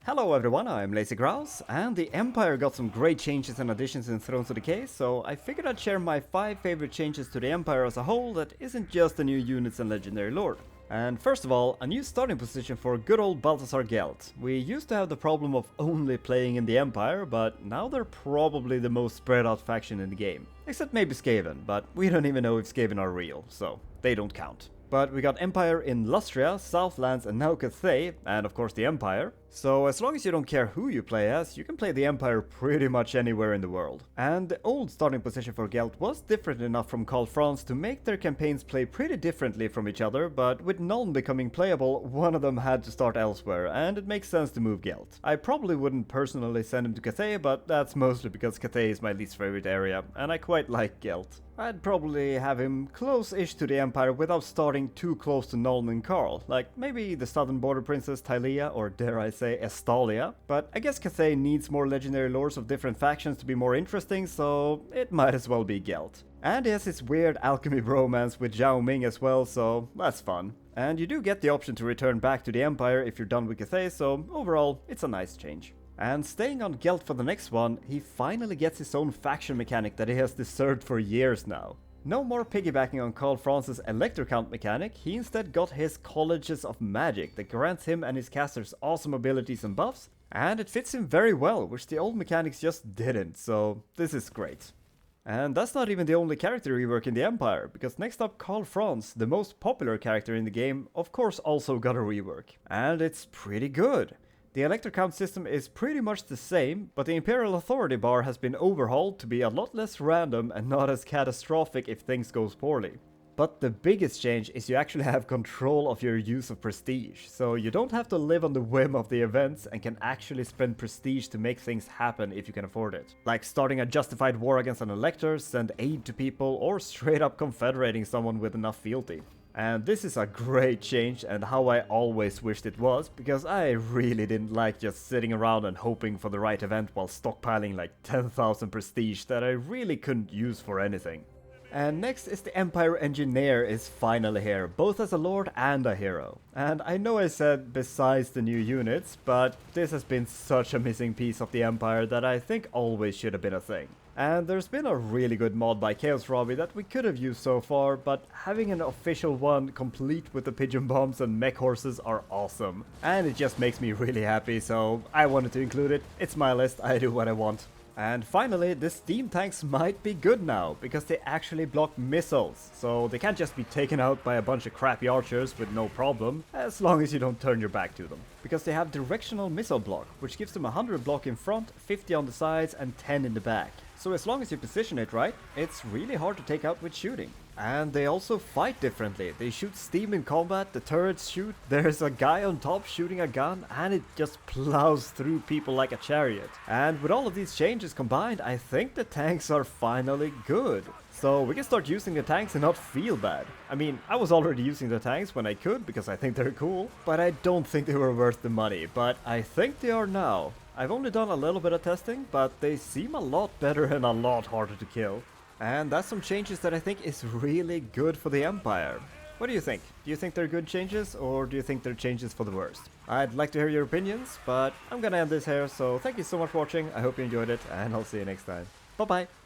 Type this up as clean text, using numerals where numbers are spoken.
Hello everyone, I'm Lazy Grouse, and the Empire got some great changes and additions in Thrones of Decay, so I figured I'd share my 5 favorite changes to the Empire as a whole that isn't just the new units and legendary lore. And first of all, a new starting position for good old Balthazar Gelt. We used to have the problem of only playing in the Empire, but now they're probably the most spread out faction in the game. Except maybe Skaven, but we don't even know if Skaven are real, so they don't count. But we got Empire in Lustria, Southlands and now Cathay, and of course the Empire. So as long as you don't care who you play as, you can play the Empire pretty much anywhere in the world. And the old starting position for Gelt was different enough from Karl Franz to make their campaigns play pretty differently from each other, but with none becoming playable, one of them had to start elsewhere, and it makes sense to move Gelt. I probably wouldn't personally send him to Cathay, but that's mostly because Cathay is my least favorite area, and I quite like Gelt. I'd probably have him close-ish to the Empire without starting too close to Nolan and Karl, like maybe the southern border princess Tylea, or dare I say Estalia. But I guess Cathay needs more legendary lores of different factions to be more interesting, so it might as well be Gelt. And he has his weird alchemy bromance with Zhao Ming as well, so that's fun. And you do get the option to return back to the Empire if you're done with Cathay, so overall, it's a nice change. And staying on Gelt for the next one, he finally gets his own faction mechanic that he has deserved for years now. No more piggybacking on Karl Franz's Elector Count mechanic, he instead got his Colleges of Magic that grants him and his casters awesome abilities and buffs, and it fits him very well, which the old mechanics just didn't, so this is great. And that's not even the only character rework in the Empire, because next up Karl Franz, the most popular character in the game, of course also got a rework. And it's pretty good. The Elector Count system is pretty much the same, but the Imperial Authority bar has been overhauled to be a lot less random and not as catastrophic if things goes poorly. But the biggest change is you actually have control of your use of prestige, so you don't have to live on the whim of the events and can actually spend prestige to make things happen if you can afford it. Like starting a justified war against an elector, send aid to people, or straight up confederating someone with enough fealty. And this is a great change and how I always wished it was, because I really didn't like just sitting around and hoping for the right event while stockpiling like 10,000 prestige that I really couldn't use for anything. And next is the Empire Engineer is finally here, both as a lord and a hero. And I know I said besides the new units, but this has been such a missing piece of the Empire that I think always should have been a thing. And there's been a really good mod by Chaos Robbie that we could have used so far, but having an official one complete with the pigeon bombs and mech horses are awesome. And it just makes me really happy, so I wanted to include it. It's my list, I do what I want. And finally, the steam tanks might be good now, because they actually block missiles, so they can't just be taken out by a bunch of crappy archers with no problem, as long as you don't turn your back to them. Because they have directional missile block, which gives them 100 block in front, 50 on the sides and 10 in the back. So as long as you position it right, it's really hard to take out with shooting. And they also fight differently. They shoot steam in combat, the turrets shoot, there's a guy on top shooting a gun, and it just plows through people like a chariot. And with all of these changes combined, I think the tanks are finally good. So we can start using the tanks and not feel bad. I mean, I was already using the tanks when I could because I think they're cool, but I don't think they were worth the money, but I think they are now. I've only done a little bit of testing, but they seem a lot better and a lot harder to kill. And that's some changes that I think is really good for the Empire. What do you think? Do you think they're good changes, or do you think they're changes for the worst? I'd like to hear your opinions, but I'm gonna end this here, so thank you so much for watching, I hope you enjoyed it, and I'll see you next time. Bye bye!